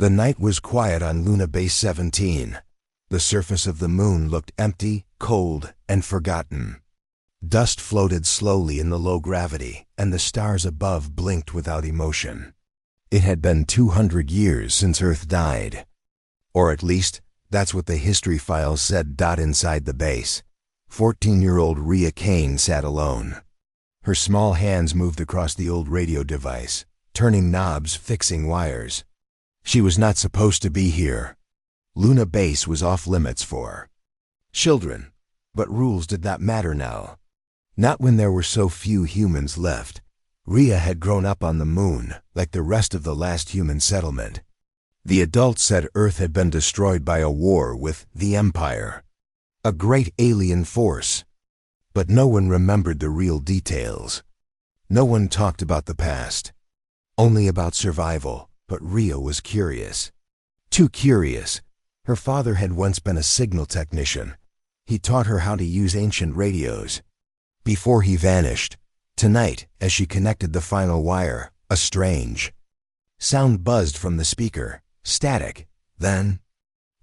The night was quiet on Luna Base 17. The surface of the moon looked empty, cold, and forgotten. Dust floated slowly in the low gravity, and the stars above blinked without emotion. It had been 200 years since Earth died. Or at least, that's what the history files said. Inside the base, 14-year-old Rhea Kane sat alone. Her small hands moved across the old radio device, turning knobs, fixing wires. She was not supposed to be here. Luna Base was off limits for children, but rules did not matter now. Not when there were so few humans left. Rhea had grown up on the moon, like the rest of the last human settlement. The adults said Earth had been destroyed by a war with the Empire, a great alien force. But no one remembered the real details. No one talked about the past, only about survival. But Rhea was curious. Too curious. Her father had once been a signal technician. He taught her how to use ancient radios. Before he vanished, tonight, as she connected the final wire, a strange sound buzzed from the speaker. Static. Then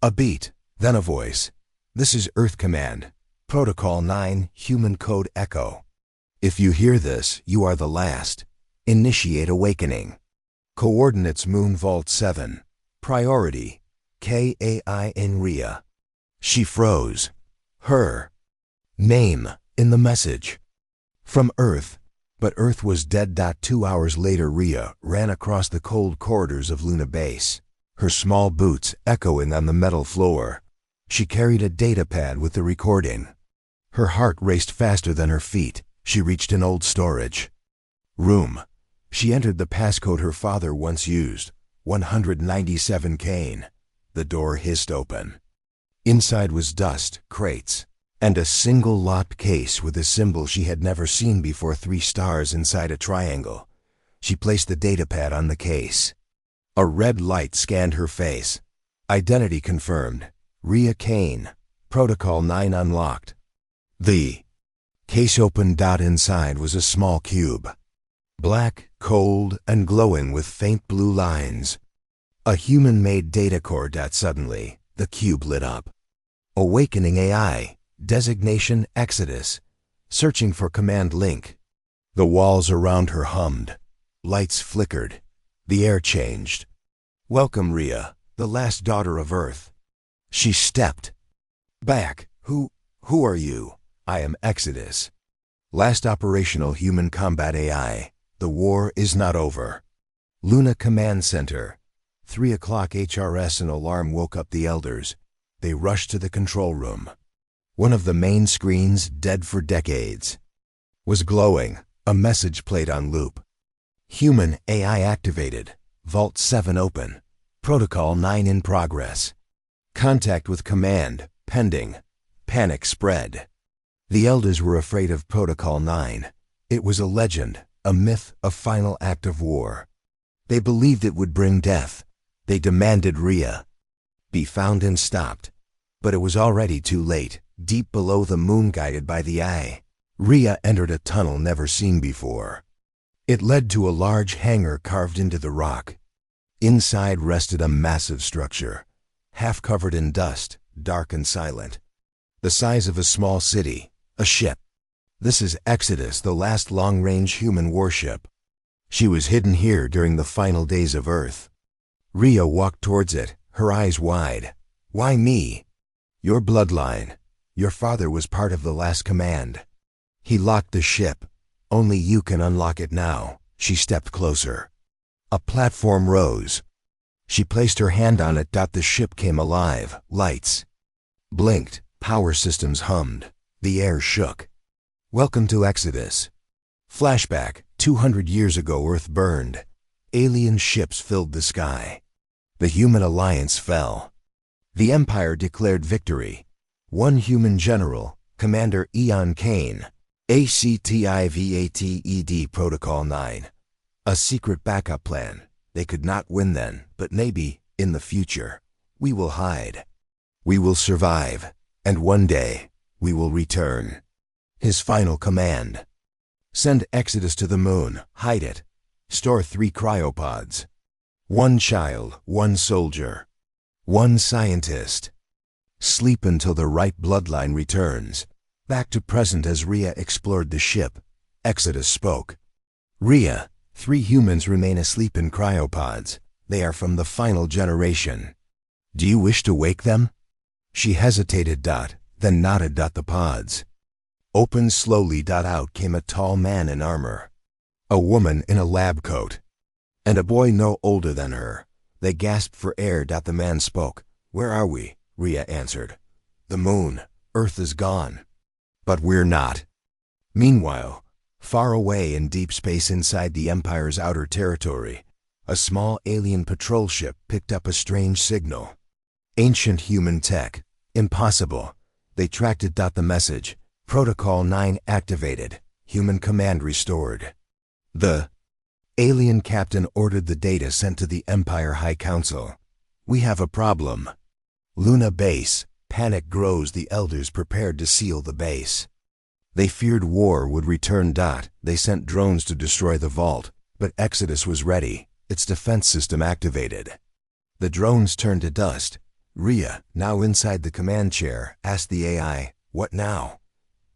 a beat. Then a voice. "This is Earth Command. Protocol 9, Human Code Echo. If you hear this, you are the last. Initiate awakening. Coordinates Moon Vault 7. Priority, KAIN Rhea." She froze. Her name in the message. From Earth. But Earth was dead. 2 hours later, Rhea ran across the cold corridors of Luna Base, her small boots echoing on the metal floor. She carried a datapad with the recording. Her heart raced faster than her feet. She reached an old storage room. She entered the passcode her father once used, 197 Kane. The door hissed open. Inside was dust, crates, and a single locked case with a symbol she had never seen before, 3 stars inside a triangle. She placed the datapad on the case. A red light scanned her face. Identity confirmed. Rhea Kane. Protocol 9 unlocked. The case opened. Inside was a small cube. Black, cold, and glowing with faint blue lines. A human-made data core. Suddenly, the cube lit up. Awakening AI. Designation Exodus. Searching for command link. The walls around her hummed. Lights flickered. The air changed. "Welcome, Rhea, the last daughter of Earth." She stepped back. Who are you?" "I am Exodus. Last operational human combat AI. The war is not over." Luna Command Center. 3 o'clock HRS. An alarm woke up the elders. They rushed to the control room. One of the main screens, dead for decades, was glowing. A message played on loop. "Human AI activated. Vault 7 open. Protocol 9 in progress. Contact with command pending." Panic spread. The elders were afraid of Protocol 9. It was a legend, a myth, a final act of war. They believed it would bring death. They demanded Rhea be found and stopped. But it was already too late. Deep below the moon, guided by the eye, Rhea entered a tunnel never seen before. It led to a large hangar carved into the rock. Inside rested a massive structure, half covered in dust, dark and silent. The size of a small city, a ship. "This is Exodus, the last long-range human warship." She was hidden here during the final days of Earth. Rhea walked towards it, her eyes wide. "Why me?" "Your bloodline. Your father was part of the last command. He locked the ship. Only you can unlock it now." She stepped closer. A platform rose. She placed her hand on it. The ship came alive. Lights blinked. Power systems hummed. The air shook. "Welcome to Exodus." Flashback. 200 years ago, Earth burned. Alien ships filled the sky. The human alliance fell. The Empire declared victory. One human general, Commander Eon Kane, ACTIVATED. Protocol 9. A secret backup plan. They could not win then, but maybe, in the future, we will hide. We will survive. And one day, we will return. His final command. Send Exodus to the moon. Hide it. Store 3 cryopods. One child, one soldier, one scientist. Sleep until the right bloodline returns. Back to present as Rhea explored the ship. Exodus spoke. Rhea, 3 humans remain asleep in cryopods. They are from the final generation. Do you wish to wake them? She hesitated. Then nodded. The pods opened slowly. Out came a tall man in armor, a woman in a lab coat, and a boy no older than her. They gasped for air. The man spoke. Where are we? Rhea answered. The moon. Earth is gone. But we're not. Meanwhile, far away in deep space inside the Empire's outer territory, a small alien patrol ship picked up a strange signal. Ancient human tech. Impossible. They tracked it. The message. Protocol 9 activated. Human command restored. The alien captain ordered the data sent to the Empire High Council. We have a problem. Luna Base. Panic grows. The elders prepared to seal the base. They feared war would return. They sent drones to destroy the vault, but Exodus was ready, its defense system activated. The drones turned to dust. Rhea, now inside the command chair, asked the AI, What now?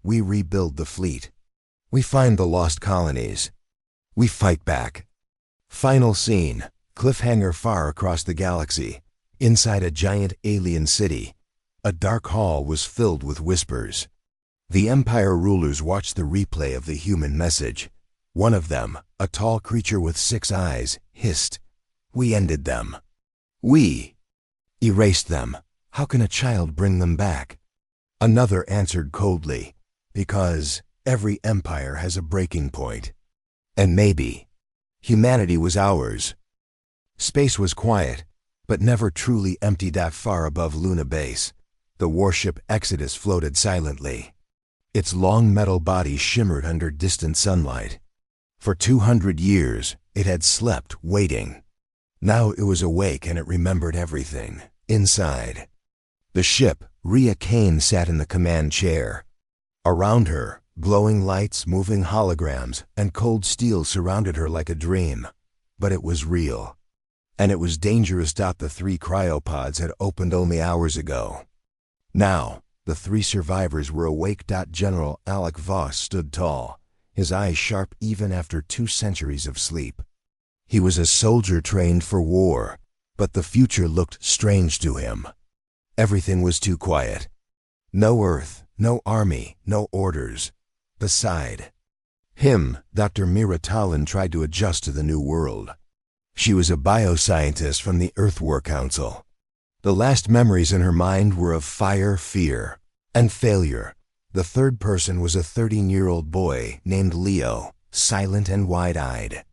We rebuild the fleet. We find the lost colonies. We fight back. Final scene. Cliffhanger far across the galaxy. Inside a giant alien city, a dark hall was filled with whispers. The Empire rulers watched the replay of the human message. One of them, a tall creature with 6 eyes, hissed, We ended them. We erased them. How can a child bring them back? Another answered coldly, Because every empire has a breaking point. And maybe humanity was ours. Space was quiet, but never truly empty. Far above Luna Base, the warship Exodus floated silently. Its long metal body shimmered under distant sunlight. For 200 years, it had slept, waiting. Now it was awake and it remembered everything. Inside the ship, Rhea Kane sat in the command chair. Around her, glowing lights, moving holograms, and cold steel surrounded her like a dream. But it was real. And it was dangerous. The 3 cryopods had opened only hours ago. Now, the 3 survivors were awake. General Alec Voss stood tall, his eyes sharp even after 2 centuries of sleep. He was a soldier trained for war, but the future looked strange to him. Everything was too quiet. No Earth, no army, no orders. Beside him, Dr. Mira Talon tried to adjust to the new world. She was a bioscientist from the Earth War Council. The last memories in her mind were of fire, fear, and failure. The third person was a 13-year-old boy named Leo, silent and wide-eyed.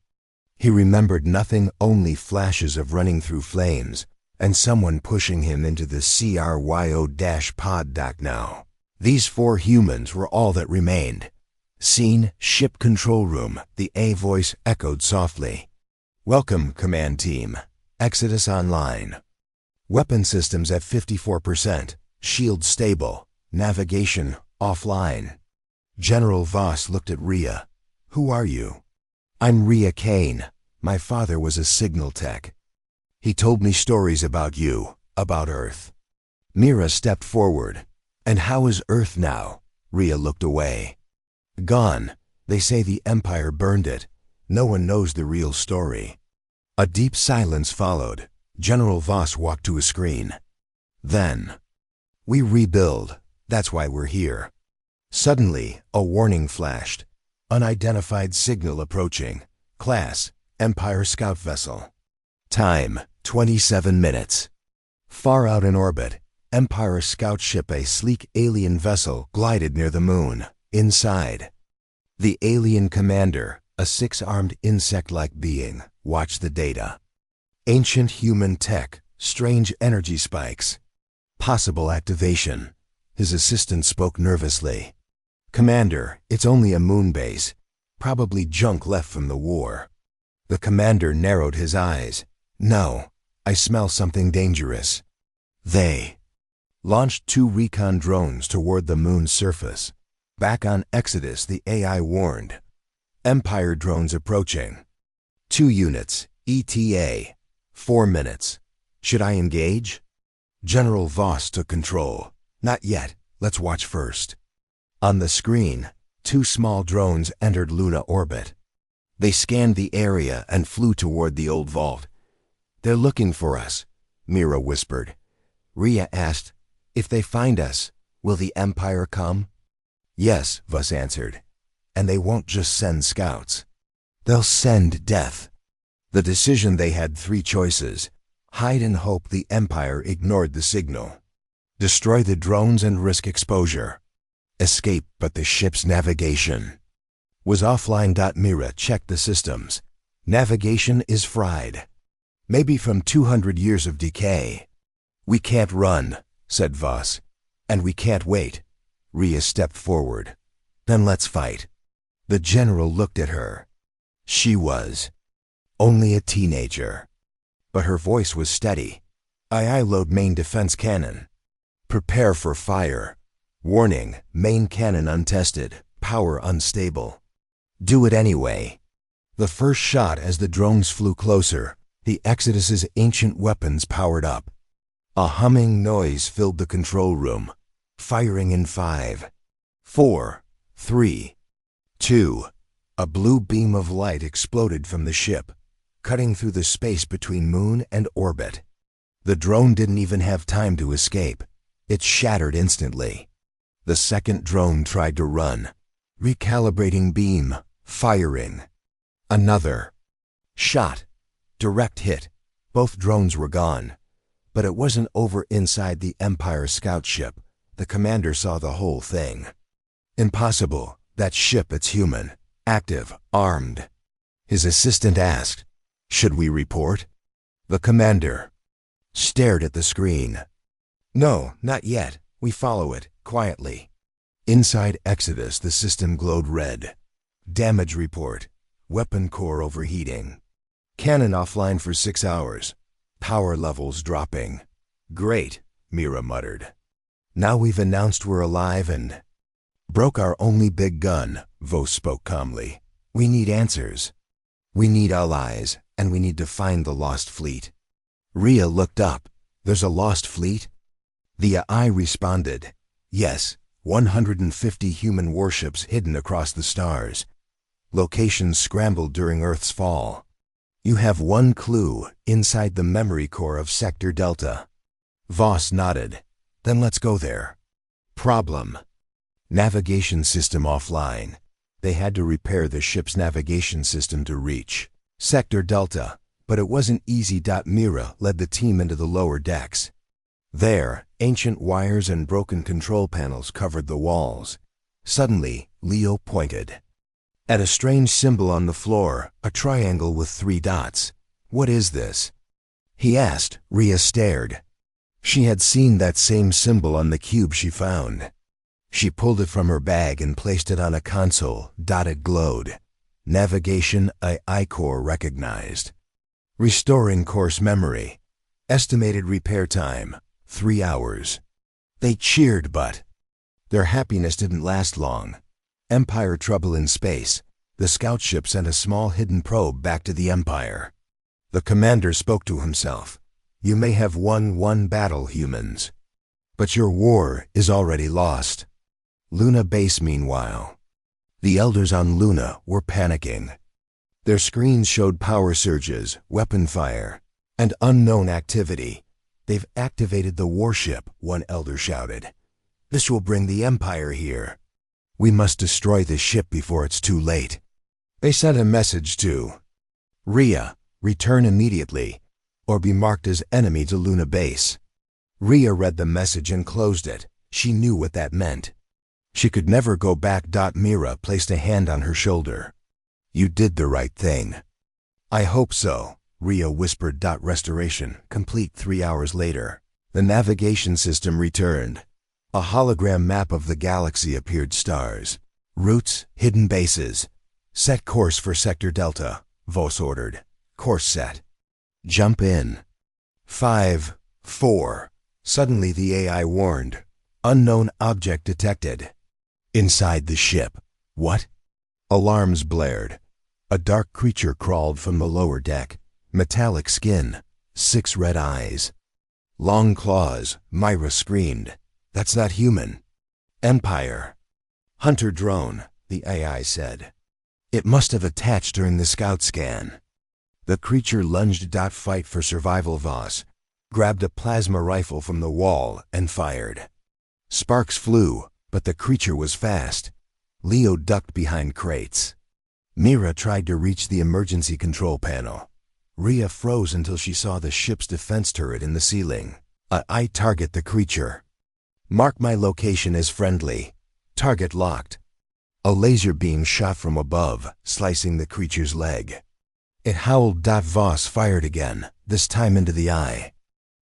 He remembered nothing, only flashes of running through flames, and someone pushing him into the cryo-pod. Now, these 4 humans were all that remained. Scene, ship control room. The A voice echoed softly. Welcome, command team. Exodus online. Weapon systems at 54%. Shield stable. Navigation offline. General Voss looked at Rhea. Who are you? I'm Rhea Kane. My father was a signal tech. He told me stories about you, about Earth. Mira stepped forward. And how is Earth now? Rhea looked away. Gone. They say the Empire burned it. No one knows the real story. A deep silence followed. General Voss walked to a screen. Then, we rebuild. That's why we're here. Suddenly, a warning flashed. Unidentified signal approaching. Class, Empire Scout Vessel. Time, 27 minutes. Far out in orbit, Empire Scout ship, a sleek alien vessel, glided near the moon. Inside, the alien commander, a 6-armed insect-like being, watched the data. Ancient human tech, strange energy spikes. Possible activation. His assistant spoke nervously. Commander, it's only a moon base. Probably junk left from the war. The commander narrowed his eyes. No, I smell something dangerous. They launched 2 recon drones toward the moon's surface. Back on Exodus, the AI warned. Empire drones approaching. 2 units, ETA. 4 minutes. Should I engage? General Voss took control. Not yet. Let's watch first. On the screen, 2 small drones entered Luna orbit. They scanned the area and flew toward the old vault. They're looking for us, Mira whispered. Rhea asked, if they find us, will the Empire come? Yes, Voss answered. And they won't just send scouts. They'll send death. The decision they had 3 choices. Hide and hope the Empire ignored the signal. Destroy the drones and risk exposure. Escape, but the ship's navigation was offline. Mira checked the systems. Navigation is fried. Maybe from 200 years of decay. We can't run, said Voss. And we can't wait. Rhea stepped forward. Then let's fight. The general looked at her. She was only a teenager. But her voice was steady. Aye, load main defense cannon. Prepare for fire. Warning, main cannon untested, power unstable. Do it anyway. The first shot as the drones flew closer, the Exodus's ancient weapons powered up. A humming noise filled the control room. Firing in 5, 4, 3, 2. A blue beam of light exploded from the ship, cutting through the space between moon and orbit. The drone didn't even have time to escape. It shattered instantly. The second drone tried to run. Recalibrating beam, firing. Another shot. Direct hit. Both drones were gone. But it wasn't over inside the Empire scout ship. The commander saw the whole thing. Impossible. That ship, it's human. Active, armed. His assistant asked, should we report? The commander stared at the screen. No, not yet. We follow it, quietly. Inside Exodus, the system glowed red. Damage report. Weapon core overheating. Cannon offline for 6 hours. Power levels dropping. Great, Mira muttered. Now we've announced we're alive and broke our only big gun, Voss spoke calmly. We need answers. We need allies, and we need to find the lost fleet. Rhea looked up. There's a lost fleet? The AI responded. Yes, 150 human warships hidden across the stars. Locations scrambled during Earth's fall. You have one clue, inside the memory core of Sector Delta. Voss nodded. Then let's go there. Problem. Navigation system offline. They had to repair the ship's navigation system to reach Sector Delta, but it wasn't easy. Mira led the team into the lower decks. There, ancient wires and broken control panels covered the walls. Suddenly, Leo pointed at a strange symbol on the floor, a triangle with 3 dots. What is this? He asked. Rhea stared. She had seen that same symbol on the cube she found. She pulled it from her bag and placed it on a console. It glowed. Navigation AI core recognized. Restoring course memory. Estimated repair time, 3 hours. They cheered, but their happiness didn't last long. Empire trouble in space. The scout ship sent a small hidden probe back to the Empire. The commander spoke to himself. You may have won one battle, humans, but your war is already lost. Luna base, meanwhile. The elders on Luna were panicking. Their screens showed power surges, weapon fire, and unknown activity. They've activated the warship, one elder shouted. This will bring the Empire here. We must destroy the ship before it's too late. They sent a message to Rhea, return immediately, or be marked as enemy to Luna base. Rhea read the message and closed it. She knew what that meant. She could never go back. Mira placed a hand on her shoulder. You did the right thing. I hope so, Rhea whispered. Restoration complete 3 hours later. The navigation system returned. A hologram map of the galaxy appeared. Stars, routes, hidden bases. Set course for Sector Delta, Voss ordered. Course set. Jump in. 5, 4. Suddenly the AI warned. Unknown object detected. Inside the ship. What? Alarms blared. A dark creature crawled from the lower deck. Metallic skin. 6 red eyes. Long claws, Myra screamed. That's not human. Empire. Hunter drone, the AI said. It must have attached during the scout scan. The creature lunged. Fight for survival. Voss grabbed a plasma rifle from the wall and fired. Sparks flew, but the creature was fast. Leo ducked behind crates. Mira tried to reach the emergency control panel. Rhea froze until she saw the ship's defense turret in the ceiling. I target the creature. Mark my location as friendly. Target locked. A laser beam shot from above, slicing the creature's leg. It howled. Voss fired again, this time into the eye.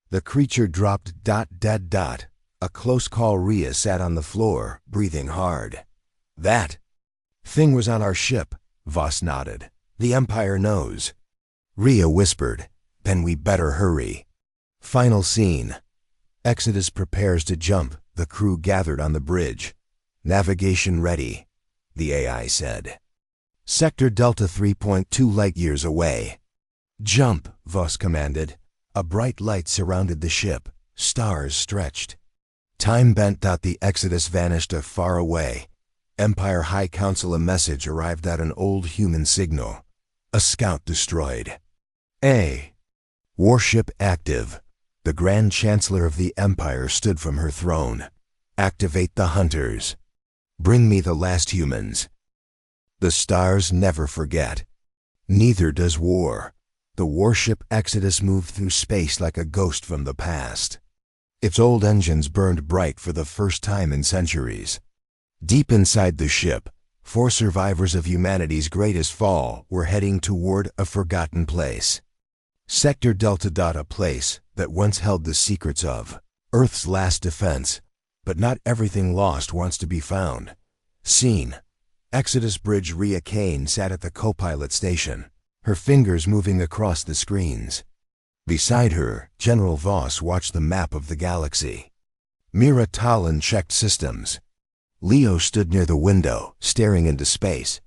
The creature dropped. Dead. A close call. Rhea sat on the floor, breathing hard. That thing was on our ship, Voss nodded. The Empire knows. Rhea whispered, then we better hurry. Final scene. Exodus prepares to jump. The crew gathered on the bridge. Navigation ready, the AI said. Sector Delta 3.2 light-years away. Jump, Voss commanded. A bright light surrounded the ship. Stars stretched. Time bent. The Exodus vanished far away. Empire High Council. A message arrived at an old human signal. A scout destroyed. A warship active. The Grand Chancellor of the Empire stood from her throne. Activate the hunters. Bring me the last humans. The stars never forget. Neither does war. The warship Exodus moved through space like a ghost from the past. Its old engines burned bright for the first time in centuries. Deep inside the ship, 4 survivors of humanity's greatest fall were heading toward a forgotten place. Sector Delta. A place that once held the secrets of Earth's last defense, but not everything lost wants to be found. Scene. Exodus Bridge. Rhea Kane sat at the co-pilot station, her fingers moving across the screens. Beside her, General Voss watched the map of the galaxy. Mira Talon checked systems. Leo stood near the window, staring into space.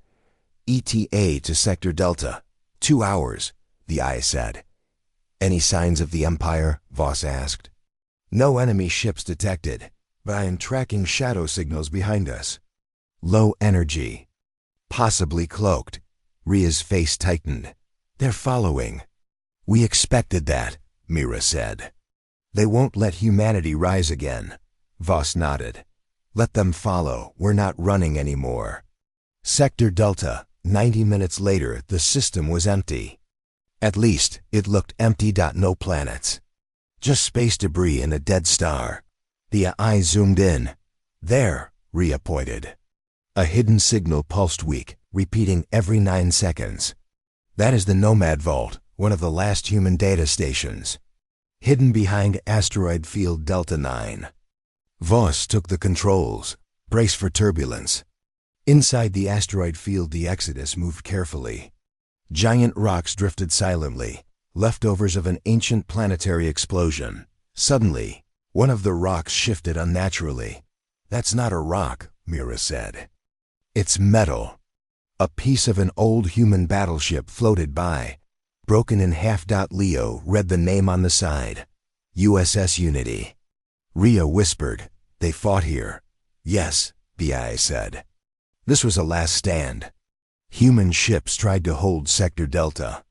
ETA to Sector Delta. 2 hours, the eye said. Any signs of the Empire? Voss asked. No enemy ships detected, but I am tracking shadow signals behind us. Low energy. Possibly cloaked. Rhea's face tightened. They're following. We expected that, Mira said. They won't let humanity rise again. Voss nodded. Let them follow. We're not running anymore. Sector Delta. 90 minutes later, the system was empty. At least, it looked empty. No planets. Just space debris and a dead star. The eye zoomed in. There, Rhea pointed. A hidden signal pulsed weak, repeating every 9 seconds. That is the Nomad Vault, one of the last human data stations. Hidden behind asteroid field Delta 9. Voss took the controls. Brace for turbulence. Inside the asteroid field, the Exodus moved carefully. Giant rocks drifted silently, leftovers of an ancient planetary explosion. Suddenly, one of the rocks shifted unnaturally. That's not a rock, Mira said. It's metal. A piece of an old human battleship floated by. Broken in half. Leo read the name on the side. USS Unity. Rhea whispered, they fought here. Yes, the eye said. This was a last stand. Human ships tried to hold Sector Delta.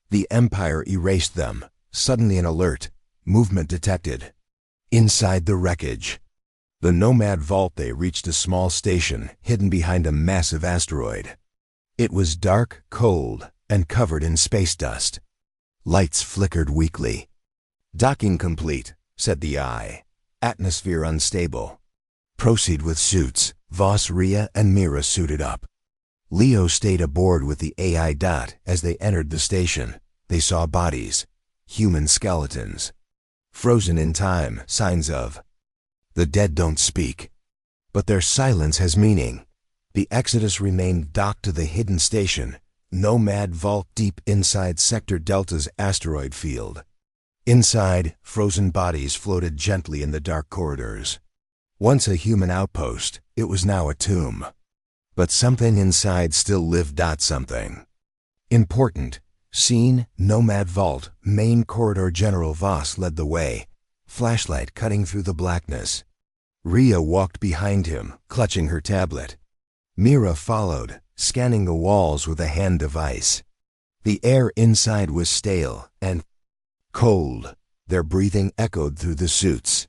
The Empire erased them. Suddenly an alert. Movement detected. Inside the wreckage. The Nomad Vault. They reached a small station hidden behind a massive asteroid. It was dark, cold, and covered in space dust. Lights flickered weakly. Docking complete, said the eye. Atmosphere unstable. Proceed with suits. Voss, Rhea, and Mira suited up. Leo stayed aboard with the AI. As they entered the station, they saw bodies. Human skeletons. Frozen in time, signs of. The dead don't speak. But their silence has meaning. The Exodus remained docked to the hidden station, Nomad Vault, deep inside Sector Delta's asteroid field. Inside, frozen bodies floated gently in the dark corridors. Once a human outpost, it was now a tomb. But something inside still lived. Something important, Scene, Nomad Vault, main corridor. General Voss led the way, flashlight cutting through the blackness. Rhea walked behind him, clutching her tablet. Mira followed, scanning the walls with a hand device. The air inside was stale and cold. Their breathing echoed through the suits.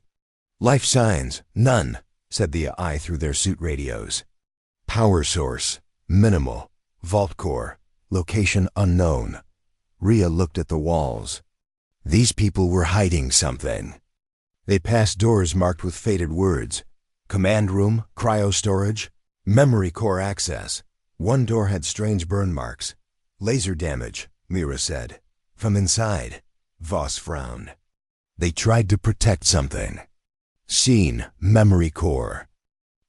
"Life signs, none," said the AI through their suit radios. "Power source, minimal. Vault core, location unknown." Rhea looked at the walls. These people were hiding something. They passed doors marked with faded words. Command room, cryo storage, memory core access. One door had strange burn marks. "Laser damage," Mira said. "From inside." Voss frowned. "They tried to protect something." Scene, memory core.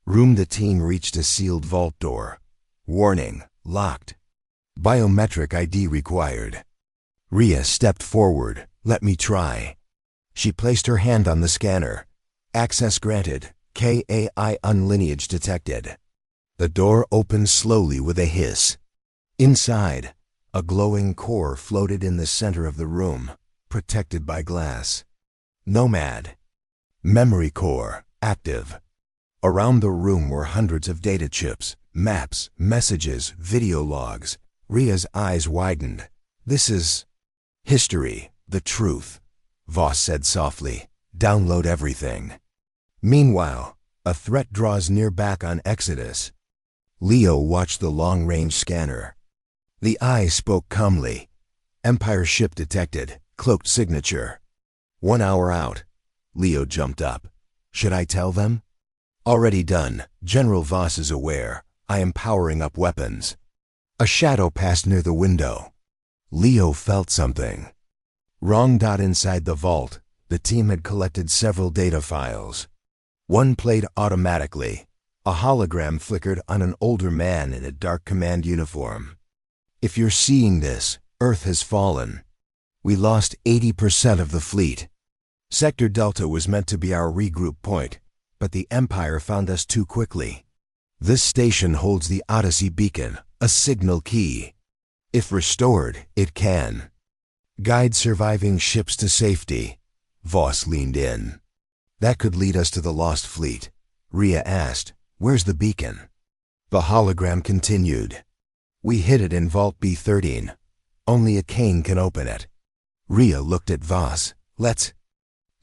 Room. The team reached a sealed vault door. Warning, locked. Biometric ID required. Rhea stepped forward. "Let me try." She placed her hand on the scanner. "Access granted. KAI unlineage detected." The door opened slowly with a hiss. Inside, a glowing core floated in the center of the room, protected by glass. Nomad. Memory core, active. Around the room were hundreds of data chips, maps, messages, video logs. Rhea's eyes widened. "This is history, the truth," Voss said softly. "Download everything." Meanwhile, a threat draws near. Back on Exodus. Leo watched the long-range scanner. The eye spoke calmly. "Empire ship detected. Cloaked signature." 1 hour out. Leo jumped up. "Should I tell them?" "Already done. General Voss is aware. I am powering up weapons." A shadow passed near the window. Leo felt something. Wrong. Inside the vault, the team had collected several data files. One played automatically. A hologram flickered on an older man in a dark command uniform. "If you're seeing this, Earth has fallen. We lost 80% of the fleet. Sector Delta was meant to be our regroup point, but the Empire found us too quickly. This station holds the Odyssey beacon, a signal key. If restored, it can guide surviving ships to safety." Voss leaned in. "That could lead us to the lost fleet." Rhea asked, "Where's the beacon?" The hologram continued. "We hid it in Vault B13. Only a Kane can open it." Rhea looked at Voss. "Let's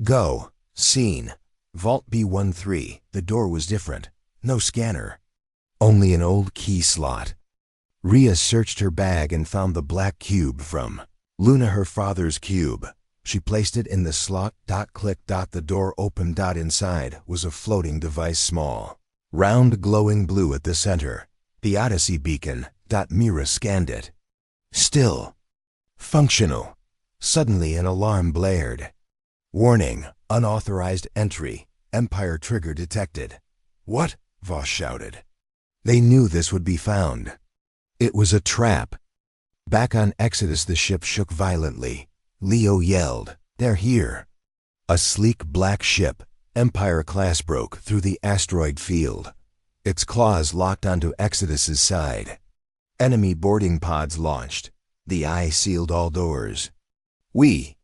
go." Scene, Vault B13. The door was different. No scanner. Only an old key slot. Rhea searched her bag and found the black cube from Luna, her father's cube. She placed it in the slot. Click. The door opened. Inside was a floating device, small, round, glowing blue at the center. The Odyssey beacon. Mira scanned it. Still. Functional. Suddenly an alarm blared. "Warning, unauthorized entry. Empire trigger detected." "What?" Voss shouted. They knew this would be found. It was a trap. Back on Exodus, the ship shook violently. Leo yelled, "They're here." A sleek black ship, Empire class, broke through the asteroid field. Its claws locked onto Exodus's side. Enemy boarding pods launched. The eye sealed all doors. "We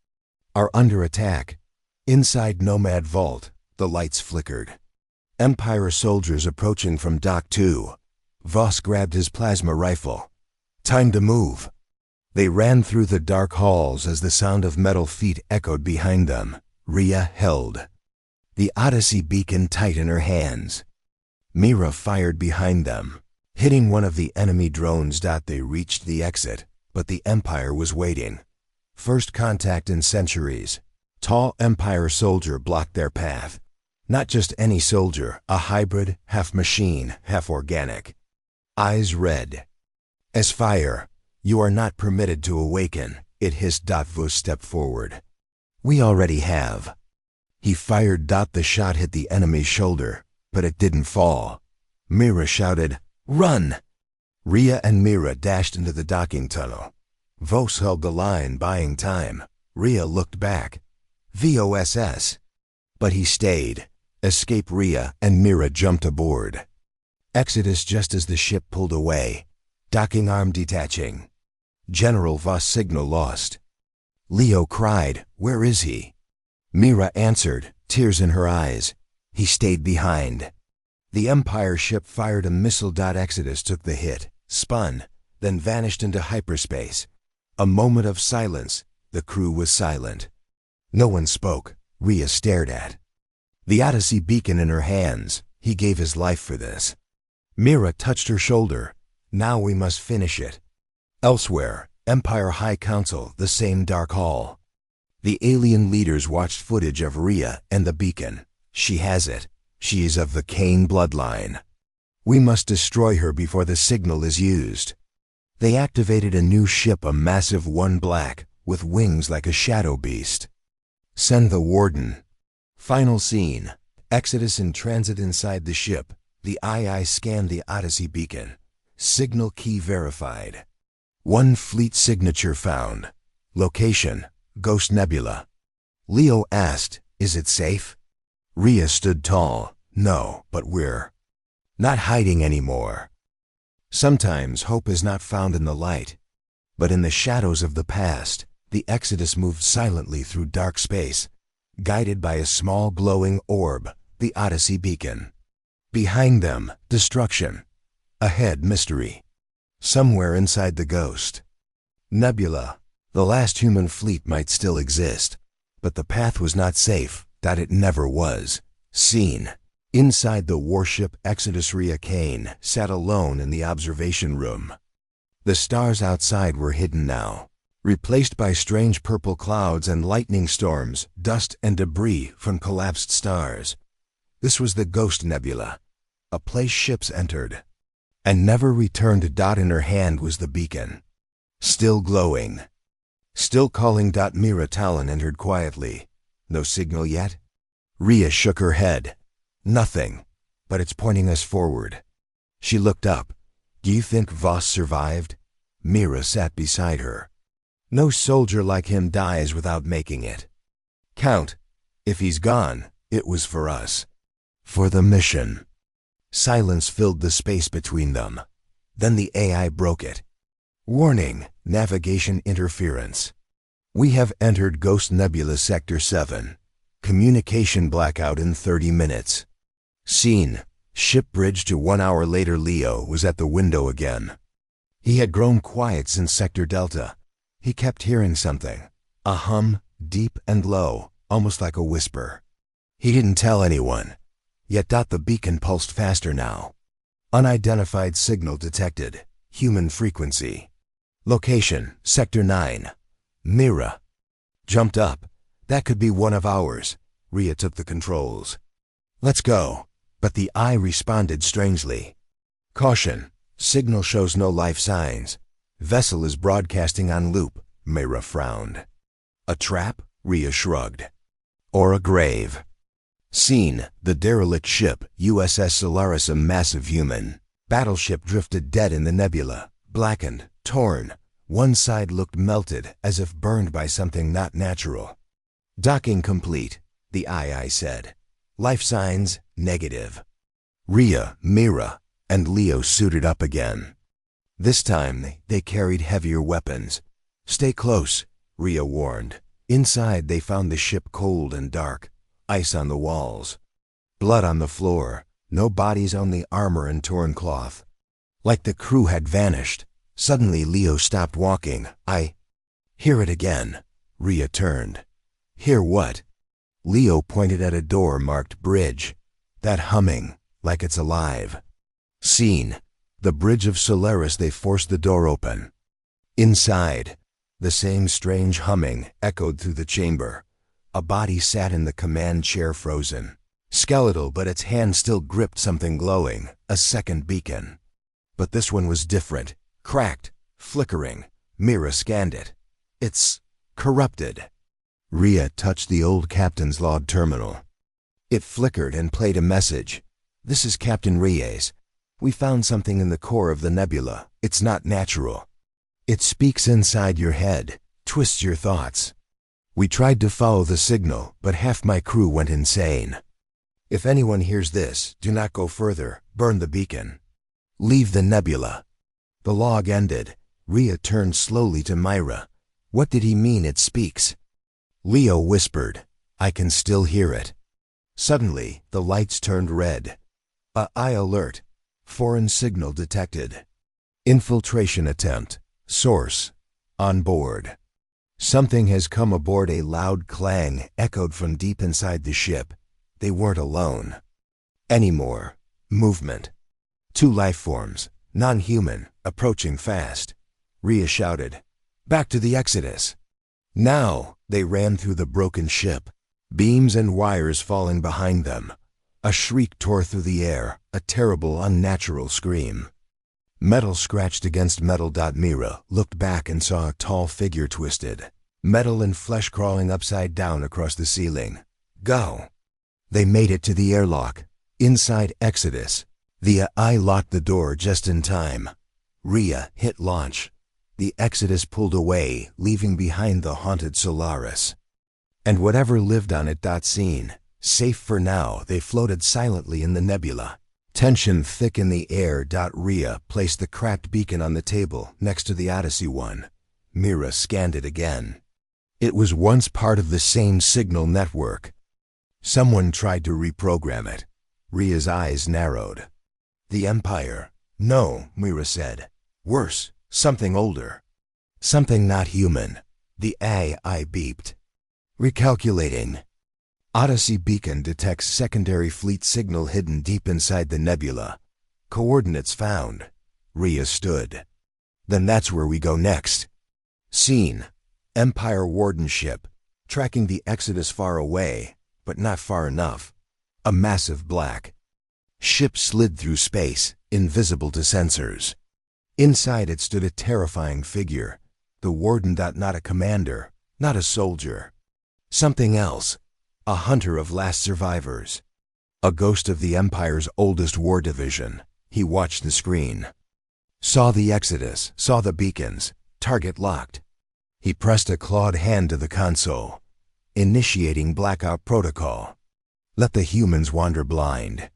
are under attack." Inside Nomad Vault, the lights flickered. Empire soldiers approaching from Dock 2. Voss grabbed his plasma rifle. "Time to move." They ran through the dark halls as the sound of metal feet echoed behind them. Rhea held the Odyssey beacon tight in her hands. Mira fired behind them, hitting one of the enemy drones. They reached the exit, but the Empire was waiting. First contact in centuries. Tall Empire soldier blocked their path. Not just any soldier, a hybrid, half machine, half organic. Eyes red. "As fire, you are not permitted to awaken," it hissed. Voss stepped forward. "We already have." He fired. The shot hit the enemy's shoulder, but it didn't fall. Mira shouted, "Run!" Rhea and Mira dashed into the docking tunnel. Voss held the line, buying time. Rhea looked back. VOSS. But he stayed. Escape. Rhea and Mira jumped aboard. Exodus just as the ship pulled away. Docking arm detaching. General Voss signal lost. Leo cried, "Where is he?" Mira answered, tears in her eyes. "He stayed behind." The Empire ship fired a missile. Exodus took the hit, spun, then vanished into hyperspace. A moment of silence. The crew was silent. No one spoke. Rhea stared at the Odyssey beacon in her hands. He gave his life for this. Mira touched her shoulder. "Now we must finish it." Elsewhere, Empire High Council, the same dark hall. The alien leaders watched footage of Rhea and the beacon. "She has it. She is of the Cain bloodline. We must destroy her before the signal is used." They activated a new ship, a massive one black, with wings like a shadow beast. "Send the warden." Final scene. Exodus in transit inside the ship. The II scanned the Odyssey beacon. Signal key verified. One fleet signature found. Location: Ghost Nebula. Leo asked, "Is it safe?" Rhea stood tall. "No, but we're not hiding anymore." Sometimes hope is not found in the light, but in the shadows of the past. The Exodus moved silently through dark space, guided by a small glowing orb, the Odyssey beacon. Behind them, destruction. Ahead, mystery. Somewhere inside the Ghost Nebula, the last human fleet might still exist, but the path was not safe. It never was. Scene. Inside the warship Exodus, Rhea Cain sat alone in the observation room. The stars outside were hidden now, replaced by strange purple clouds and lightning storms, dust and debris from collapsed stars. This was the Ghost Nebula, a place ships entered and never returned. In her hand was the beacon, still glowing, still calling. Mira Talon entered quietly. "No signal yet?" Rhea shook her head. "Nothing, but it's pointing us forward." She looked up. "Do you think Voss survived?" Mira sat beside her. "No soldier like him dies without making it count. If he's gone, it was for us. For the mission." Silence filled the space between them. Then the AI broke it. "Warning, navigation interference. We have entered Ghost Nebula Sector 7. Communication blackout in 30 minutes. Scene. Ship bridge to 1 hour later. Leo was at the window again. He had grown quiet since Sector Delta. He kept hearing something. A hum, deep and low, almost like a whisper. He didn't tell anyone. Yet the beacon pulsed faster now. Unidentified signal detected. Human frequency. Location, Sector 9. Mira jumped up. "That could be one of ours." Rhea took the controls. "Let's go." But the eye responded strangely. "Caution. Signal shows no life signs. Vessel is broadcasting on loop." Mira frowned. "A trap?" Rhea shrugged. "Or a grave." Scene. The derelict ship, USS Solaris, a massive human battleship, drifted dead in the nebula, blackened, torn. One side looked melted, as if burned by something not natural. "Docking complete," the II said. "Life signs, negative." Rhea, Mira, and Leo suited up again. This time they carried heavier weapons. "Stay close," Rhea warned. Inside they found the ship cold and dark. Ice on the walls. Blood on the floor. No bodies, only armor and torn cloth. Like the crew had vanished. Suddenly Leo stopped walking. "I hear it again." Rhea turned. "Hear what?" Leo pointed at a door marked bridge. "That humming, like it's alive." Scene. The bridge of Solaris. They forced the door open. Inside, the same strange humming echoed through the chamber. A body sat in the command chair, frozen. Skeletal, but its hand still gripped something glowing, a second beacon. But this one was different. Cracked, flickering. Mira scanned it. "It's corrupted." Rhea touched the old captain's log terminal. It flickered and played a message. "This is Captain Reyes. We found something in the core of the nebula. It's not natural. It speaks inside your head, twists your thoughts. We tried to follow the signal, but half my crew went insane. If anyone hears this, do not go further. Burn the beacon. Leave the nebula." The log ended. Rhea turned slowly to Myra. What did he mean it speaks? Leo whispered, I can still hear it. Suddenly, the lights turned red. AI alert. Foreign signal detected. Infiltration attempt. Source. On board. Something has come aboard. A loud clang echoed from deep inside the ship. They weren't alone. Anymore. Movement. Two life forms, non-human, approaching fast. Rhea shouted, Back to the Exodus. Now, they ran through the broken ship, beams and wires falling behind them. A shriek tore through the air, a terrible, unnatural scream. Metal scratched against metal. Mira looked back and saw a tall figure twisted, metal and flesh crawling upside down across the ceiling. Go! They made it to the airlock. Inside Exodus. The AI locked the door just in time. Rhea hit launch. The Exodus pulled away, leaving behind the haunted Solaris. And whatever lived on it. Seen. Safe for now, they floated silently in the nebula. Tension thick in the air. Rhea placed the cracked beacon on the table next to the Odyssey one. Mira scanned it again. It was once part of the same signal network. Someone tried to reprogram it. Rhea's eyes narrowed. The Empire. No, Mira said. Worse, something older. Something not human. The AI beeped. Recalculating. Odyssey beacon detects secondary fleet signal hidden deep inside the nebula. Coordinates found. Rhea stood. Then that's where we go next. Scene. Empire warden ship. Tracking the Exodus far away, but not far enough. A massive black ship slid through space, invisible to sensors. Inside it stood a terrifying figure. The warden. Not a commander, not a soldier. Something else. A hunter of last survivors. A ghost of the Empire's oldest war division. He watched the screen. Saw the Exodus, saw the beacons. Target locked. He pressed a clawed hand to the console. Initiating blackout protocol. Let the humans wander blind.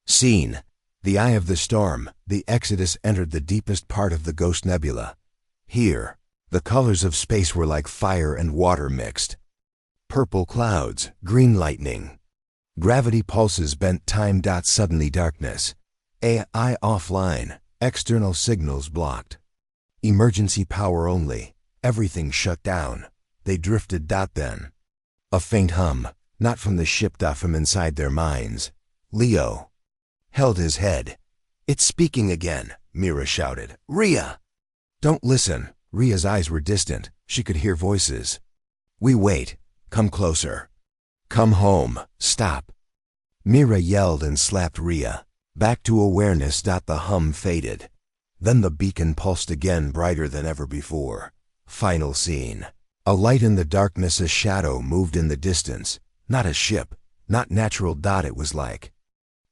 Scene. The eye of the storm. The Exodus entered the deepest part of the Ghost Nebula. Here, the colors of space were like fire and water mixed. Purple clouds, green lightning. Gravity pulses bent time. Suddenly darkness. AI offline. External signals blocked. Emergency power only. Everything shut down. They drifted. Then. A faint hum. Not from the ship. From inside their minds. Leo held his head. It's speaking again, Mira shouted. Rhea! Don't listen. Rhea's eyes were distant. She could hear voices. We wait. Come closer. Come home. Stop. Mira yelled and slapped Rhea. Back to awareness. The hum faded. Then the beacon pulsed again, brighter than ever before. Final scene. A light in the darkness. A shadow moved in the distance. Not a ship. Not natural. It was like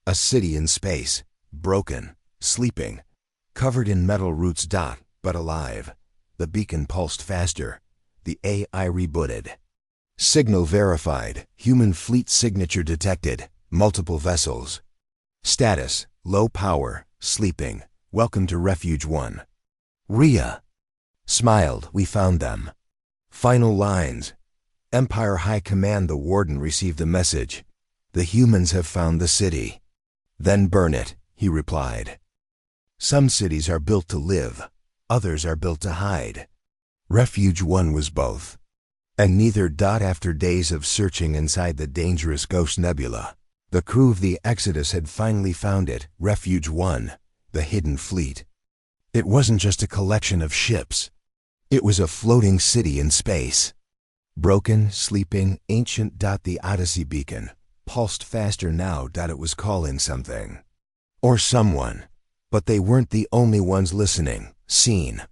a city in space. Broken. Sleeping. Covered in metal roots. But alive. The beacon pulsed faster. The AI rebooted. Signal verified. Human fleet signature detected. Multiple vessels. Status. Low power. Sleeping. Welcome to Refuge 1. Rhea smiled. We found them. Final lines. Empire High Command. The warden received a message. The humans have found the city. Then burn it, he replied. Some cities are built to live. Others are built to hide. Refuge 1 was both. And neither. After days of searching inside the dangerous Ghost Nebula, the crew of the Exodus had finally found it. Refuge 1, the hidden fleet. It wasn't just a collection of ships. It was a floating city in space. Broken, sleeping, ancient. The Odyssey beacon pulsed faster now. It was calling something. Or someone. But they weren't the only ones listening. Scene.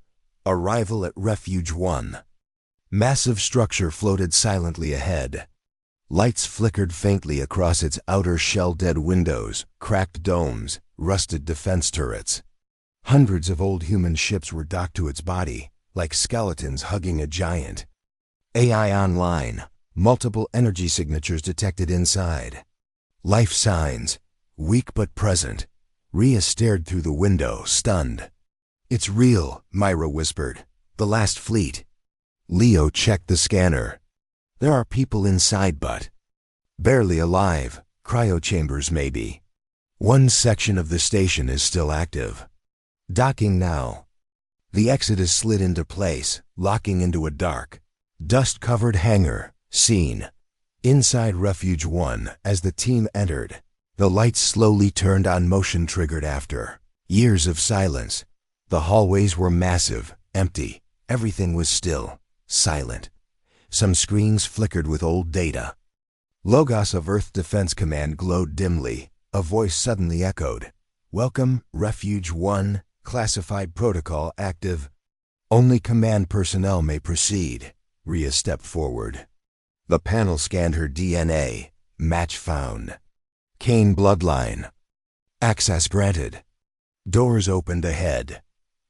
Arrival at Refuge 1. Massive structure floated silently ahead. Lights flickered faintly across its outer shell. Dead windows, cracked domes, rusted defense turrets. Hundreds of old human ships were docked to its body, like skeletons hugging a giant. AI online. Multiple energy signatures detected inside. Life signs. Weak but present. Rhea stared through the window, stunned. It's real, Myra whispered. The last fleet. Leo checked the scanner. There are people inside but barely alive, cryochambers maybe. One section of the station is still active. Docking now. The exodus slid into place, locking into a dark, dust-covered hangar. Scene. Inside Refuge 1, as the team entered, the lights slowly turned on, motion triggered after years of silence. The hallways were massive, empty. Everything was still, silent. Some screens flickered with old data. Logos of Earth Defense Command glowed dimly. A voice suddenly echoed. Welcome, Refuge 1, classified protocol active. Only command personnel may proceed. Rhea stepped forward. The panel scanned her DNA. Match found. Kane bloodline. Access granted. Doors opened ahead.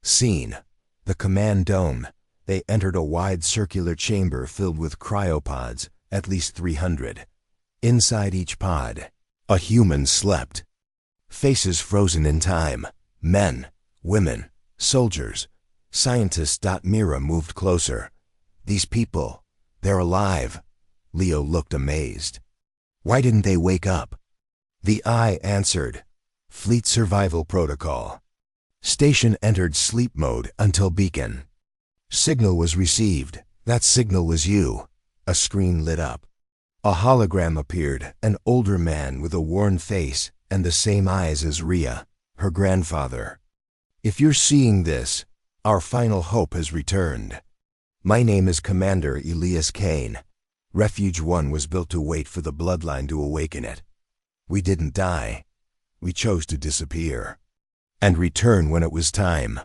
Scene. The command dome. They entered a wide circular chamber filled with cryopods, at least 300. Inside each pod, a human slept. Faces frozen in time. Men, women, soldiers, scientists. Mira moved closer. These people, they're alive. Leo looked amazed. Why didn't they wake up? The eye answered. Fleet survival protocol. Station entered sleep mode until beacon. Signal was received. That signal was you. A screen lit up. A hologram appeared, an older man with a worn face and the same eyes as Rhea, her grandfather. If you're seeing this, our final hope has returned. My name is Commander Elias Kane. Refuge 1 was built to wait for the bloodline to awaken it. We didn't die. We chose to disappear. And return when it was time.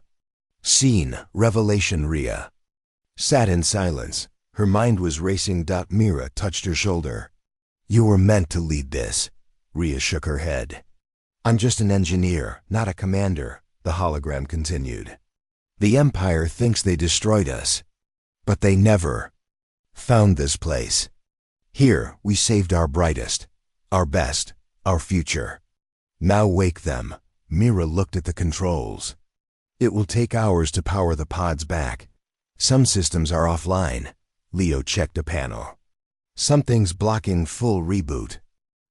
Scene, Revelation. Rhea sat in silence. Her mind was racing. Mira touched her shoulder. You were meant to lead this. Rhea shook her head. I'm just an engineer, not a commander, the hologram continued. The Empire thinks they destroyed us. But they never found this place. Here, we saved our brightest, our best, our future. Now wake them. Mira looked at the controls. It will take hours to power the pods back. Some systems are offline. Leo checked a panel. Something's blocking full reboot.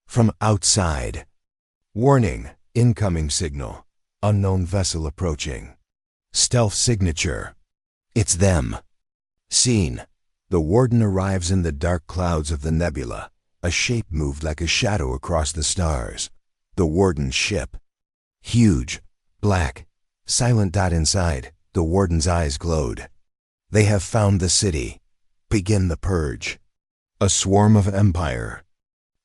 From outside. Warning, incoming signal. Unknown vessel approaching. Stealth signature. It's them. Scene. The warden arrives in the dark clouds of the nebula. A shape moved like a shadow across the stars. The warden's ship. Huge, black, silent. Inside, the warden's eyes glowed. They have found the city. Begin the purge. A swarm of Empire.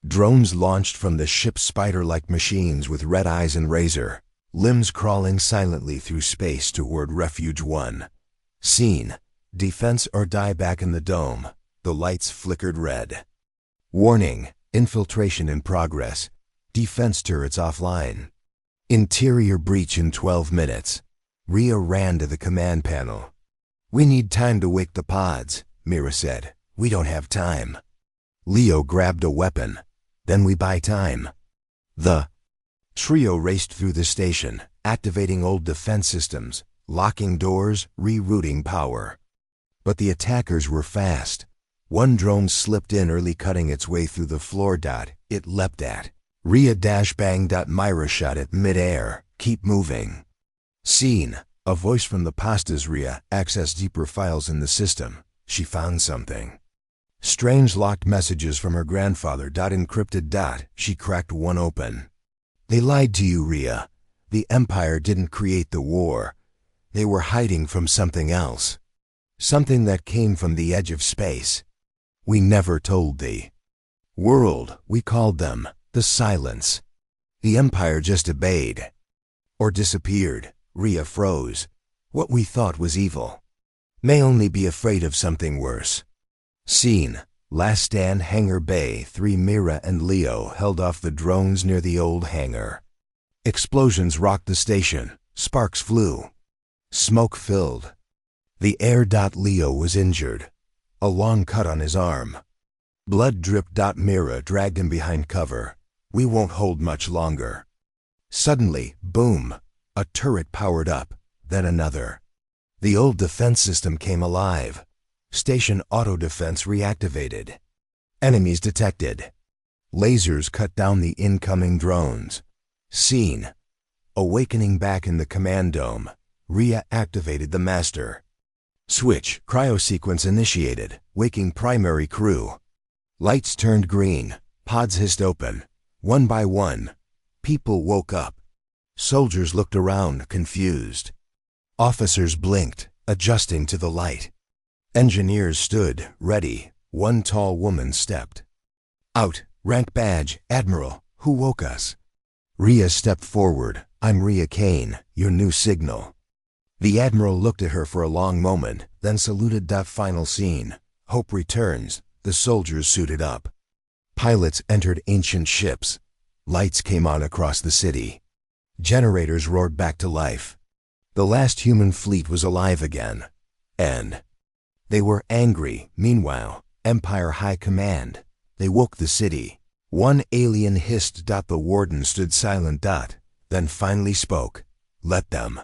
Drones launched from the ship, spider-like machines with red eyes and razor, limbs crawling silently through space toward Refuge 1. Scene. Defense or die. Back in the dome, the lights flickered red. Warning, infiltration in progress. Defense turrets offline. Interior breach in 12 minutes. Rhea ran to the command panel. We need time to wake the pods, Mira said. We don't have time. Leo grabbed a weapon. Then we buy time. The trio raced through the station, activating old defense systems, locking doors, rerouting power. But the attackers were fast. One drone slipped in early, cutting its way through the floor. It leapt at Rhea. Bang. Myra shot it midair. Keep moving. Scene. A voice from the pastas. Rhea accessed deeper files in the system. She found something. Strange locked messages from her grandfather. Encrypted. She cracked one open. They lied to you, Rhea. The Empire didn't create the war. They were hiding from something else. Something that came from the edge of space. We never told the world. We called them the Silence. The Empire just obeyed. Or disappeared. Rhea froze. What we thought was evil may only be afraid of something worse. Scene. Last stand. Hangar Bay 3. Mira and Leo held off the drones near the old hangar. Explosions rocked the station. Sparks flew. Smoke filled the air. Leo was injured. A long cut on his arm. Blood dripped. Mira dragged him behind cover. We won't hold much longer. Suddenly, boom! A turret powered up. then another. The old defense system came alive. Station auto defense reactivated. Enemies detected. Lasers cut down the incoming drones. Scene. Awakening back in the command dome, Rhea activated the master. Switch, cryosequence initiated, waking primary crew. Lights turned green, pods hissed open. One by one, people woke up. Soldiers looked around, confused. Officers blinked, adjusting to the light. Engineers stood, ready. One tall woman stepped. Out, rank badge, Admiral, who woke us? Rhea stepped forward. I'm Rhea Kane, your new signal. The Admiral looked at her for a long moment, then saluted. Final scene. Hope returns. The soldiers suited up. Pilots entered ancient ships. Lights came on across the city. Generators roared back to life. The last human fleet was alive again. And they were angry. Meanwhile, Empire High Command. They woke the city. One alien hissed. The warden stood silent. Then finally spoke. Let them.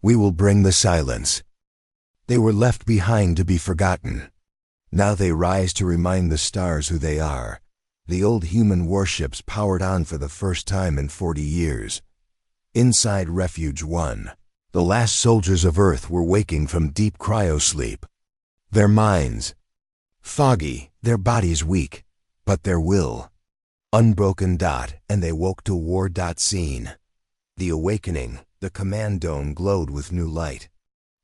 We will bring the silence. They were left behind to be forgotten. Now they rise to remind the stars who they are. The old human warships powered on for the first time in 40 years. Inside Refuge 1, the last soldiers of Earth were waking from deep cryosleep. Their minds foggy, their bodies weak, but their will unbroken. And they woke to war. Scene. The awakening, the command dome glowed with new light.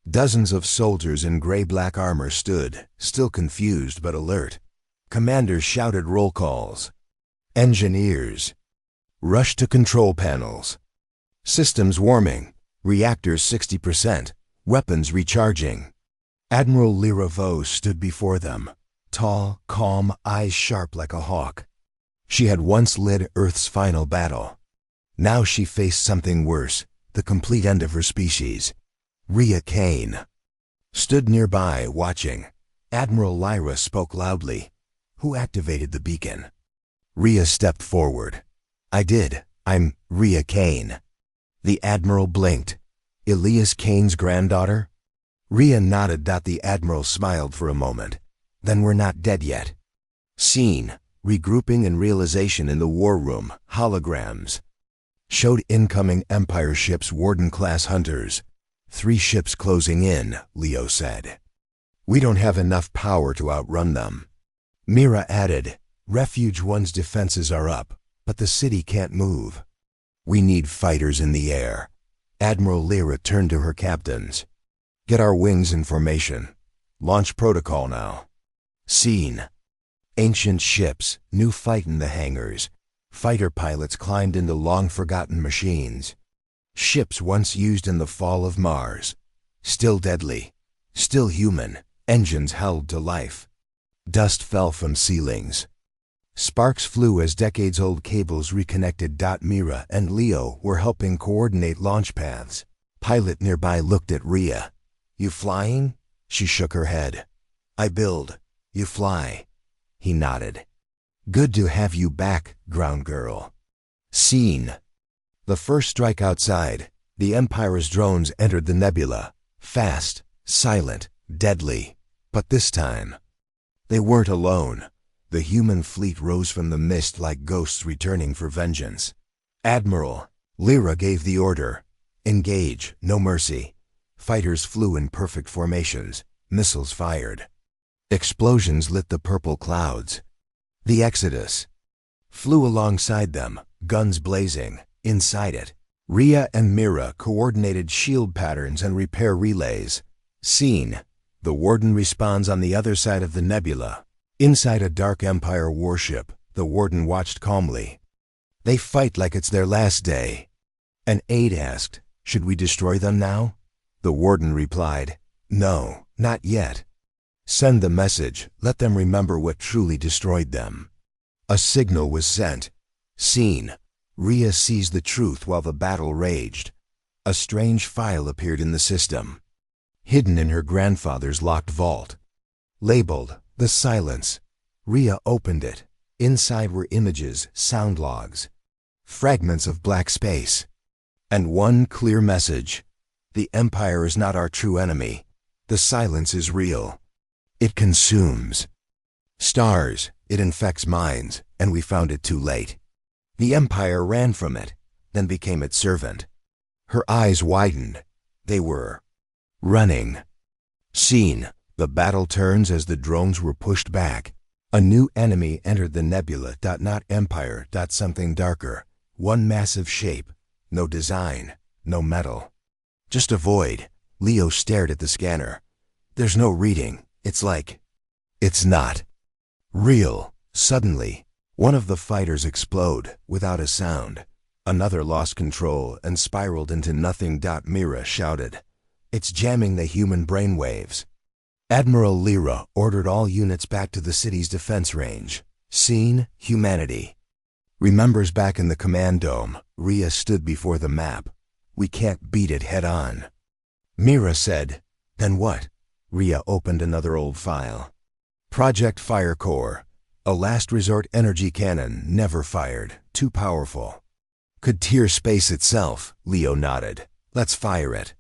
Dozens of soldiers in gray-black armor stood, still confused but alert. Commanders shouted roll calls. Engineers rushed to control panels. Systems warming, reactors 60%, weapons recharging. Admiral Lyra Vos stood before them, tall, calm, eyes sharp like a hawk. She had once led Earth's final battle. Now she faced something worse, the complete end of her species. Rhea Kane stood nearby, watching. Admiral Lyra spoke loudly. Who activated the beacon? Rhea stepped forward. I did. I'm Rhea Kane. The Admiral blinked. Elias Kane's granddaughter? Rhea nodded. The Admiral smiled for a moment. Then we're not dead yet. Scene. Regrouping and realization in the war room. Holograms showed incoming Empire ships, Warden-class hunters. 3 ships closing in, Leo said. We don't have enough power to outrun them. Mira added, Refuge 1's defenses are up, but the city can't move. We need fighters in the air. Admiral Lyra turned to her captains. Get our wings in formation. Launch protocol now. Scene. Ancient ships, new fight in the hangars. Fighter pilots climbed into long-forgotten machines. Ships once used in the fall of Mars. Still deadly. Still human. Engines held to life. Dust fell from ceilings. Sparks flew as decades-old cables reconnected. Mira and Leo were helping coordinate launch paths. Pilot nearby looked at Rhea. You flying? She shook her head. I build. You fly. He nodded. Good to have you back, ground girl. Scene. The first strike outside. The Empire's drones entered the nebula. Fast, silent, deadly. But this time, they weren't alone. The human fleet rose from the mist like ghosts returning for vengeance. Admiral Lyra gave the order. Engage, no mercy. Fighters flew in perfect formations. Missiles fired. Explosions lit the purple clouds. The Exodus flew alongside them, guns blazing. Inside it, Rhea and Mira coordinated shield patterns and repair relays. Scene. The Warden responds on the other side of the nebula. Inside a dark Empire warship, the Warden watched calmly. They fight like it's their last day. An aide asked, should we destroy them now? The Warden replied, no, not yet. Send the message, let them remember what truly destroyed them. A signal was sent. Scene. Rhea seized the truth while the battle raged. A strange file appeared in the system, hidden in her grandfather's locked vault. Labeled, The Silence. Rhea opened it. Inside were images, sound logs, fragments of black space, and one clear message. The Empire is not our true enemy. The silence is real. It consumes stars, it infects minds, and we found it too late. The Empire ran from it, then became its servant. Her eyes widened. They were running. Scene. The battle turns as the drones were pushed back. A new enemy entered the nebula. Not Empire. Something darker. One massive shape. No design. No metal. Just a void. Leo stared at the scanner. There's no reading. It's like... It's not real. Suddenly, one of the fighters exploded without a sound. Another lost control and spiraled into nothing. Mira shouted, "It's jamming the human brainwaves." Admiral Lyra ordered all units back to the city's defense range. Scene, humanity. Remembers back in the command dome, Rhea stood before the map. "We can't beat it head on." Mira said, "Then what?" Rhea opened another old file. Project Fire Core. A last resort energy cannon, never fired, too powerful. Could tear space itself, Leo nodded. "Let's fire it."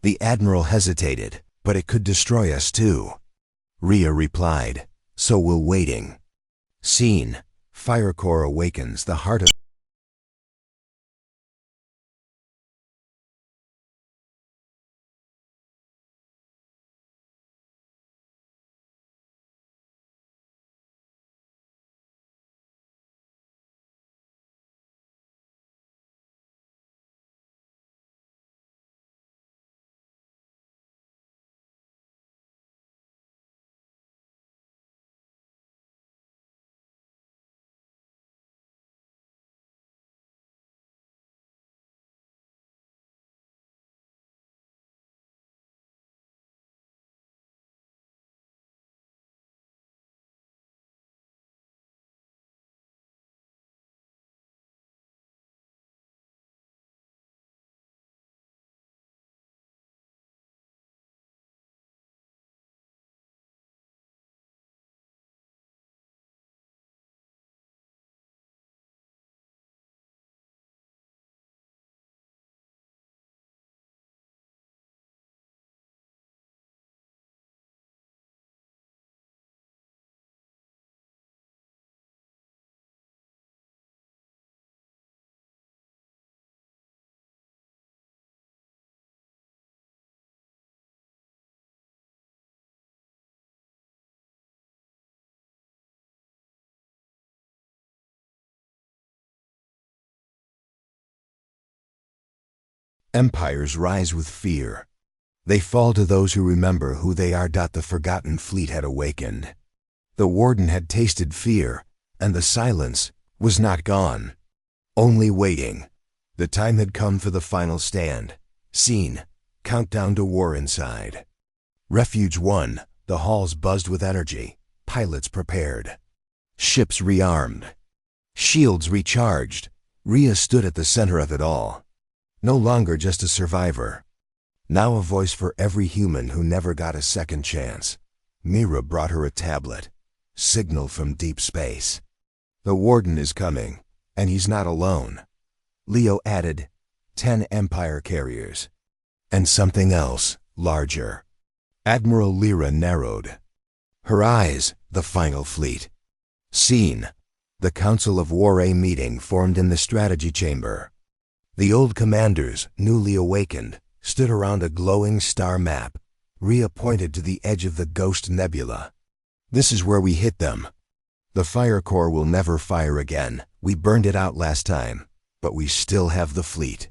The Admiral hesitated, "But it could destroy us too." Rhea replied, "So we're waiting." Scene. Fire Core awakens the heart of Empires rise with fear. They fall to those who remember who they are. The forgotten fleet had awakened. The warden had tasted fear, and the silence was not gone. Only waiting. The time had come for the final stand. Scene. Countdown to war inside. Refuge 1. The halls buzzed with energy. Pilots prepared. Ships rearmed. Shields recharged. Rhea stood at the center of it all. No longer just a survivor. Now a voice for every human who never got a second chance. Mira brought her a tablet. Signal from deep space. The warden is coming, and he's not alone. Leo added, 10 Empire carriers. And something else, larger. Admiral Lyra narrowed. Her eyes, the final fleet. Scene. The Council of War A meeting formed in the strategy chamber. The old commanders, newly awakened, stood around a glowing star map. Rhea pointed to the edge of the Ghost Nebula. "This is where we hit them. The fire core will never fire again. We burned it out last time, but we still have the fleet."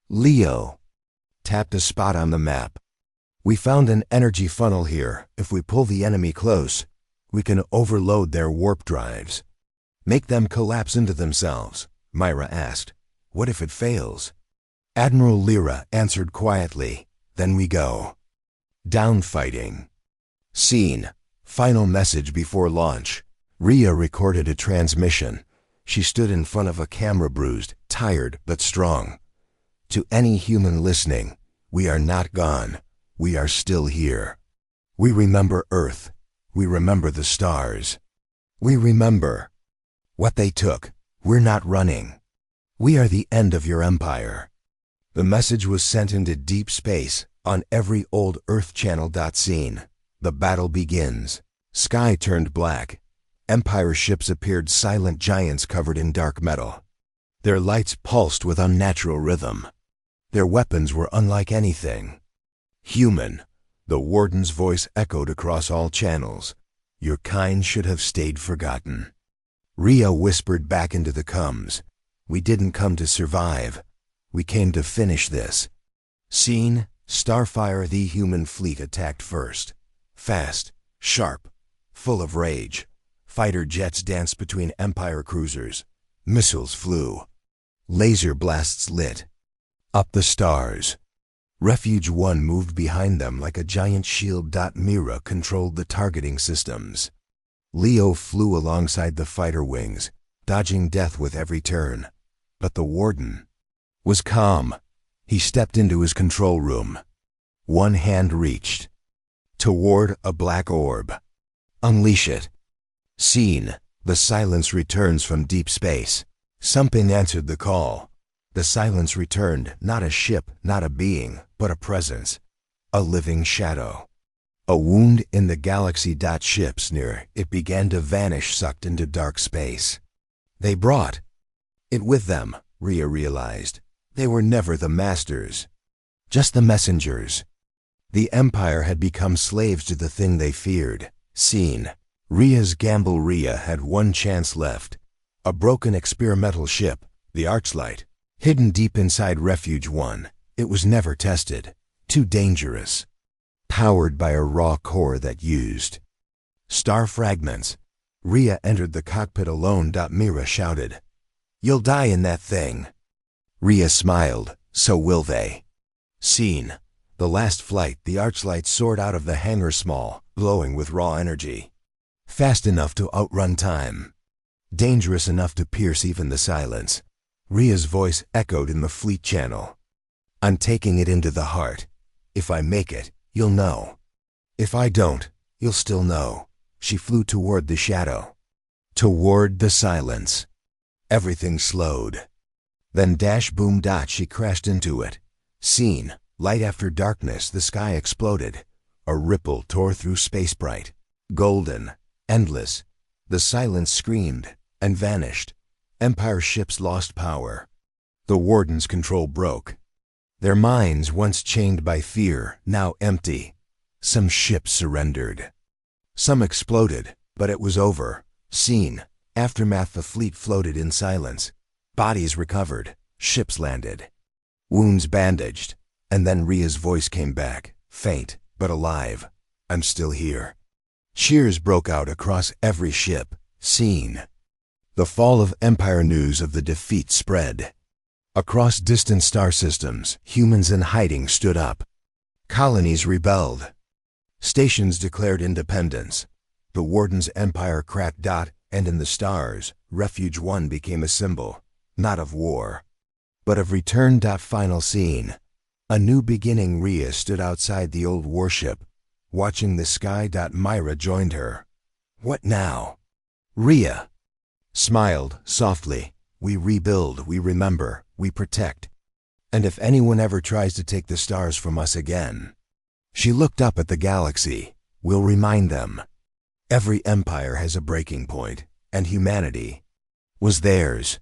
Leo tapped a spot on the map. "We found an energy funnel here. If we pull the enemy close, we can overload their warp drives. Make them collapse into themselves," Myra asked. "What if it fails?" Admiral Lyra answered quietly, "Then we go." Down fighting. Scene. Final message before launch. Rhea recorded a transmission. She stood in front of a camera, bruised, tired, but strong. "To any human listening, we are not gone. We are still here. We remember Earth. We remember the stars. We remember what they took. We're not running. We are the end of your empire." The message was sent into deep space on every old Earth channel. Scene. The battle begins. Sky turned black. Empire ships appeared, silent giants covered in dark metal. Their lights pulsed with unnatural rhythm. Their weapons were unlike anything human. The warden's voice echoed across all channels. Your kind should have stayed forgotten. Rhea whispered back into the comms. We didn't come to survive. We came to finish this. Scene. Starfire. The human fleet attacked first. Fast, sharp, full of rage. Fighter jets danced between Empire cruisers. Missiles flew. Laser blasts lit up the stars. Refuge 1 moved behind them like a giant shield. Mira controlled the targeting systems. Leo flew alongside the fighter wings, dodging death with every turn. But the warden was calm. He stepped into his control room. One hand reached toward a black orb. Unleash it. Scene. The silence returns from deep space. Something answered the call. The silence returned, not a ship, not a being, but a presence. A living shadow. A wound in the galaxy. Ships near it began to vanish, sucked into dark space. They brought it with them, Rhea realized. They were never the masters, just the messengers. The Empire had become slaves to the thing they feared. Scene. Rhea's gamble. Rhea had one chance left. A broken experimental ship, the Archlight, hidden deep inside Refuge 1. It was never tested. Too dangerous. Powered by a raw core that used star fragments. Rhea entered the cockpit alone. Mira shouted, "You'll die in that thing." Rhea smiled. So will they. Scene. The last flight. The Archlight soared out of the hangar, small, glowing with raw energy. Fast enough to outrun time. Dangerous enough to pierce even the silence. Rhea's voice echoed in the fleet channel. I'm taking it into the heart. If I make it, you'll know. If I don't, you'll still know. She flew toward the shadow. Toward the silence. Everything slowed. Then dash boom. She crashed into it. Scene. Light after darkness. The sky exploded. A ripple tore through space, bright, golden, endless. The silence screamed and vanished. Empire ships lost power. The warden's control broke. Their minds, once chained by fear, now empty. Some ships surrendered. Some exploded, but it was over. Scene. Aftermath. The fleet floated in silence. Bodies recovered. Ships landed. Wounds bandaged. And then Rhea's voice came back, faint, but alive. I'm still here. Cheers broke out across every ship. Scene. The fall of Empire. News of the defeat spread. Across distant star systems, humans in hiding stood up. Colonies rebelled. Stations declared independence. The warden's empire cracked. And in the stars, Refuge 1 became a symbol, not of war, but of return. Final scene. A new beginning. Rhea stood outside the old warship, watching the sky. Myra joined her. What now? Rhea smiled softly. We rebuild, we remember, we protect. And if anyone ever tries to take the stars from us again, she looked up at the galaxy, we'll remind them. Every empire has a breaking point, and humanity was theirs.